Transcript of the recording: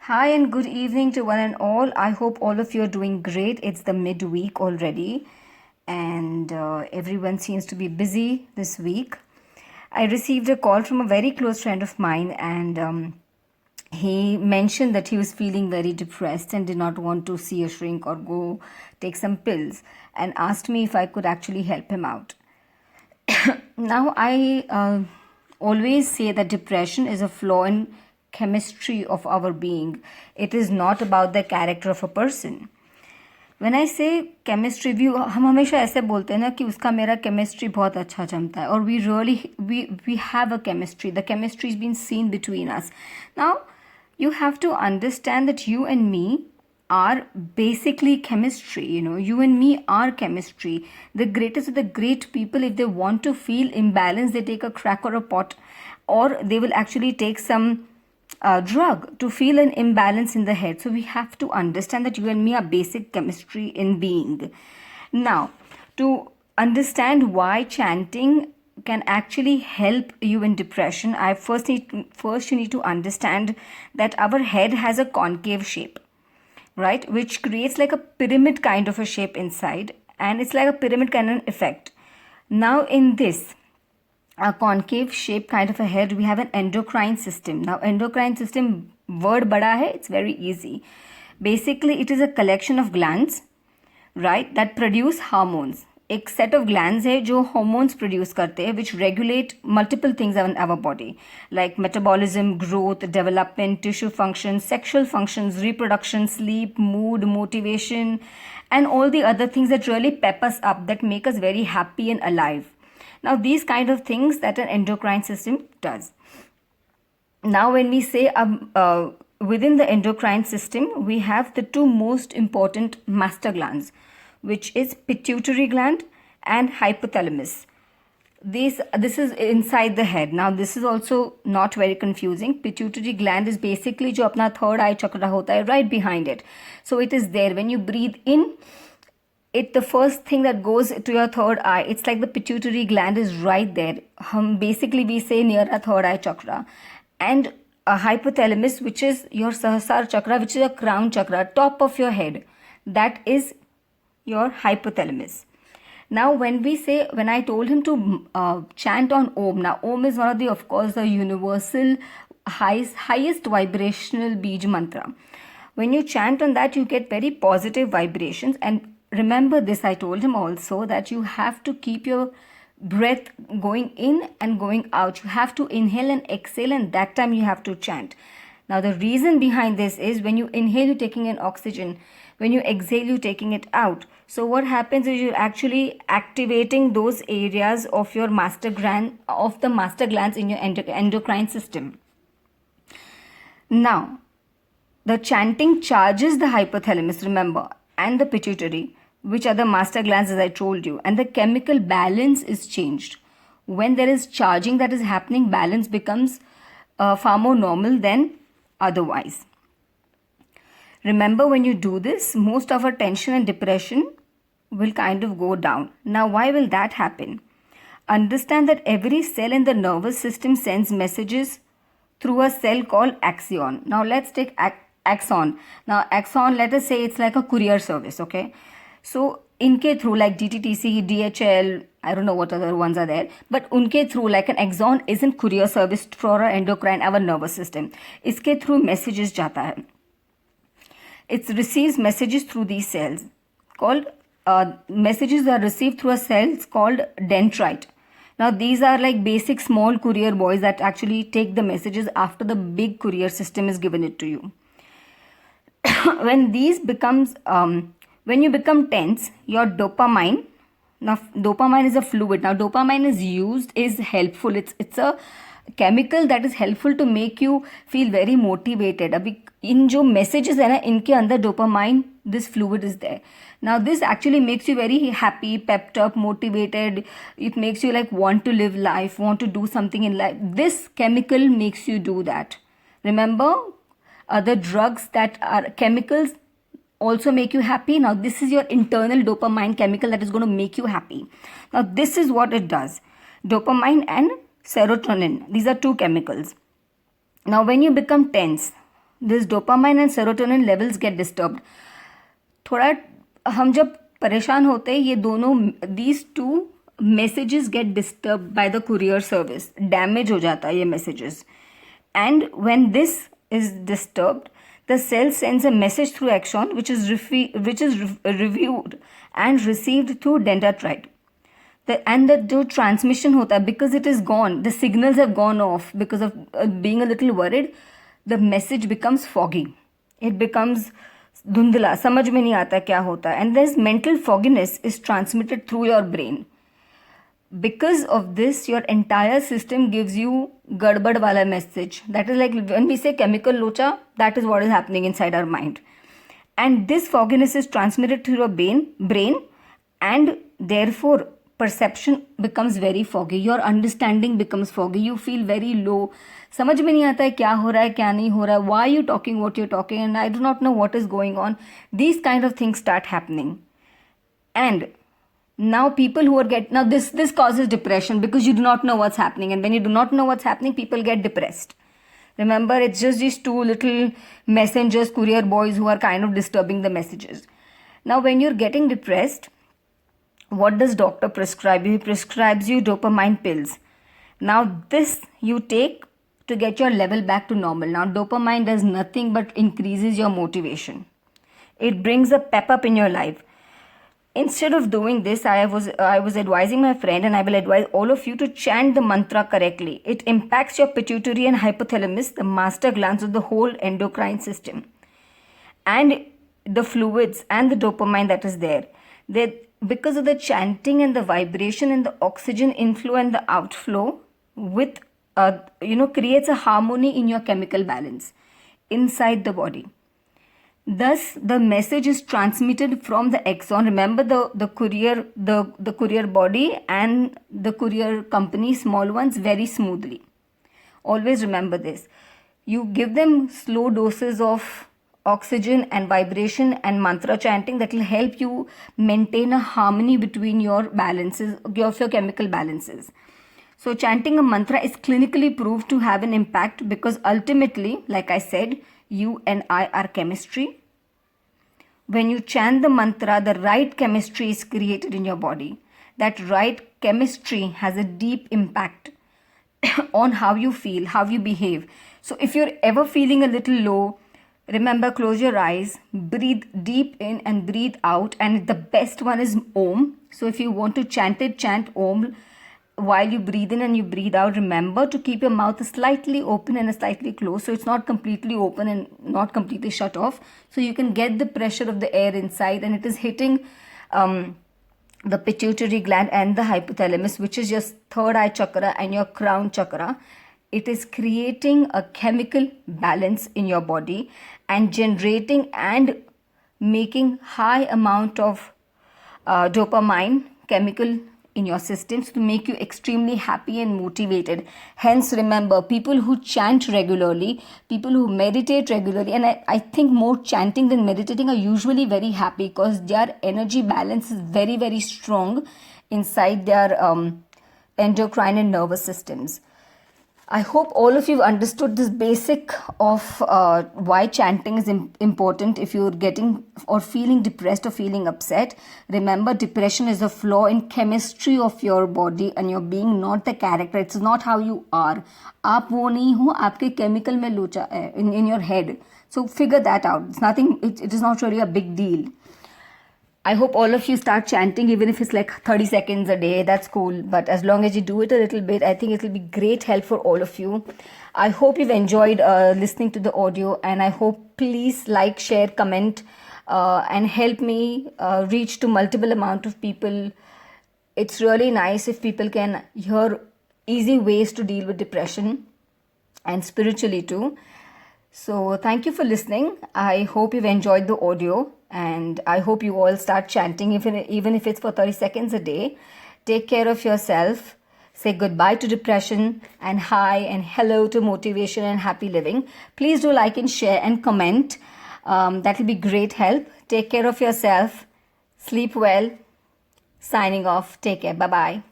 Hi and good evening to one and all. I hope all of you are doing great. It's the midweek already, and everyone seems to be busy this week. I received a call from a very close friend of mine, and he mentioned that he was feeling very depressed and did not want to see a shrink or go take some pills, and asked me if I could actually help him out. Now, I always say that depression is a flaw in chemistry of our being. It is not about the character of a person. When I say chemistry, हम हमेशा ऐसे बोलते हैं ना कि उसका मेरा chemistry बहुत अच्छा जमता है, और we have a chemistry. The chemistry has been seen between us. Now, you have to understand that you and me are basically chemistry. You and me are chemistry. The greatest of the great people, if they want to feel imbalance, they take a crack or a pot, or they will actually take some drug to feel an imbalance in the head. So we have to understand that you and me are basic chemistry in being. Now, to understand why chanting can actually help you in depression, first you need to understand that our head has a concave shape, right, which creates like a pyramid kind of a shape inside, and it's like a pyramid kind of effect. Now in this a concave shape kind of a head, we have an endocrine system. Now endocrine system, word bada hai, it's very easy. Basically it is a collection of glands, right, that produce hormones. एक set of glands है जो hormones produce करते हैं, which regulate multiple things in our body, like metabolism, growth, development, tissue function, sexual functions, reproduction, sleep, mood, motivation, and all the other things that really pep us up, that make us very happy and alive. Now these kind of things that an endocrine system does. Now when we say within the endocrine system, we have the two most important master glands, which is pituitary gland and hypothalamus. This is inside the head. Now this is also not very confusing. Pituitary gland is basically जो अपना third eye chakra होता है, right behind it. So it is there. When you breathe in, the first thing that goes to your third eye, it's like the pituitary gland is right there. We say near a third eye chakra. And a hypothalamus, which is your sahasrara chakra, which is a crown chakra, top of your head, that is your hypothalamus. Now when I told him to chant on Om. Now Om is one of the, of course, the universal highest vibrational bij mantra. When you chant on that, you get very positive vibrations. And remember this, I told him also, that you have to keep your breath going in and going out. You have to inhale and exhale, and that time you have to chant. Now the reason behind this is, when you inhale, you're taking in oxygen. When you exhale, you're taking it out. So what happens is, you're actually activating those areas of your master glands in your endocrine system. Now, the chanting charges the hypothalamus, remember, and the pituitary, which are the master glands, as I told you, and the chemical balance is changed. When there is charging that is happening, balance becomes far more normal than otherwise. Remember, when you do this, most of our tension and depression will kind of go down. Now, why will that happen? Understand that every cell in the nervous system sends messages through a cell called axon. Now, let's take axon. Now, axon, let us say it's like a courier service, okay? So, inke through, like DTTC, DHL, I don't know what other ones are there, but unke through, like an axon isn't courier service for our endocrine, our nervous system. Iske through messages jata hai. It receives messages through these cells called messages are received through a cells called dendrite. Now these are like basic small courier boys that actually take the messages after the big courier system is given it to you. When you become tense, your dopamine, now dopamine is a fluid. Now dopamine is helpful. It's a chemical that is helpful to make you feel very motivated. Abhi in jo messages hai na, inke andar dopamine, this fluid is there. Now this actually makes you very happy, pepped up, motivated. It makes you like want to live life, want to do something in life. This chemical makes you do that. Remember, other drugs that are chemicals also make you happy. Now this is your internal dopamine chemical that is going to make you happy. Now this is what it does. Dopamine and serotonin, these are two chemicals. Now when you become tense, this dopamine and serotonin levels get disturbed. थोड़ा हम जब परेशान होते हैं, ये दोनों, these two messages get disturbed by the courier service. Damage हो जाता है ये messages. And when this is disturbed, the cell sends a message through axon which is reviewed and received through dendrite. And the transmission hota hai, because it is gone, the signals have gone off because of being a little worried, the message becomes foggy. It becomes dhundla, samajh mein nahi aata kya hota hai. And this mental fogginess is transmitted through your brain. Because of this, your entire system gives you gadbad wala message. That is like when we say chemical locha, that is what is happening inside our mind. And this fogginess is transmitted through your brain, and therefore perception becomes very foggy. Your understanding becomes foggy. You feel very low. समझ में नहीं आता है क्या हो रहा है, क्या नहीं हो रहा है. Why are you talking what you're talking? And I do not know what is going on. These kind of things start happening. And now people who are now this causes depression because you do not know what's happening. And when you do not know what's happening, people get depressed. Remember, it's just these two little messengers, courier boys who are kind of disturbing the messages. Now, when you're getting depressed, what does doctor prescribe you? He prescribes you dopamine pills. Now this you take to get your level back to normal. Now dopamine does nothing but increases your motivation. It brings a pep up in your life. Instead of doing this, I was advising my friend, and I will advise all of you to chant the mantra correctly. It impacts your pituitary and hypothalamus, the master glands of the whole endocrine system. And the fluids and the dopamine that is there, because of the chanting and the vibration and the oxygen inflow and the outflow with creates a harmony in your chemical balance inside the body. Thus the message is transmitted from the axon. Remember, the courier body and the courier company, small ones, very smoothly. Always remember this. You give them slow doses of oxygen and vibration and mantra chanting that will help you maintain a harmony between your balances, your chemical balances. So chanting a mantra is clinically proved to have an impact because ultimately, like I said, you and I are chemistry. When you chant the mantra, the right chemistry is created in your body. That right chemistry has a deep impact on how you feel, how you behave. So if you're ever feeling a little low, remember, close your eyes, breathe deep in and breathe out. And the best one is Om. So if you want to chant it, chant Om. While you breathe in and you breathe out, remember to keep your mouth slightly open and slightly closed. So it's not completely open and not completely shut off. So you can get the pressure of the air inside, and it is hitting the pituitary gland and the hypothalamus, which is your third eye chakra and your crown chakra. It is creating a chemical balance in your body and generating and making high amount of dopamine chemical in your systems to make you extremely happy and motivated. Hence, remember, people who chant regularly, people who meditate regularly, and I think more chanting than meditating, are usually very happy because their energy balance is very, very strong inside their endocrine and nervous systems. I hope all of you understood this basic of why chanting is important if you're getting or feeling depressed or feeling upset. Remember, depression is a flaw in chemistry of your body and your being, not the character. It's not how you are. आप वो नहीं हो, आपके chemical में लोचा है in your head. So figure that out. It's nothing. It is not really a big deal. I hope all of you start chanting, even if it's like 30 seconds a day. That's cool. But as long as you do it a little bit, I think it will be great help for all of you. I hope you've enjoyed listening to the audio, and I hope please like, share, comment, and help me reach to multiple amount of people. It's really nice if people can hear easy ways to deal with depression and spiritually too. So thank you for listening. I hope you've enjoyed the audio, and I hope you all start chanting, even if it's for 30 seconds a day. Take care of yourself. Say goodbye to depression and hi and hello to motivation and happy living. Please do like and share and comment. That will be great help. Take care of yourself. Sleep well. Signing off. Take care. Bye-bye.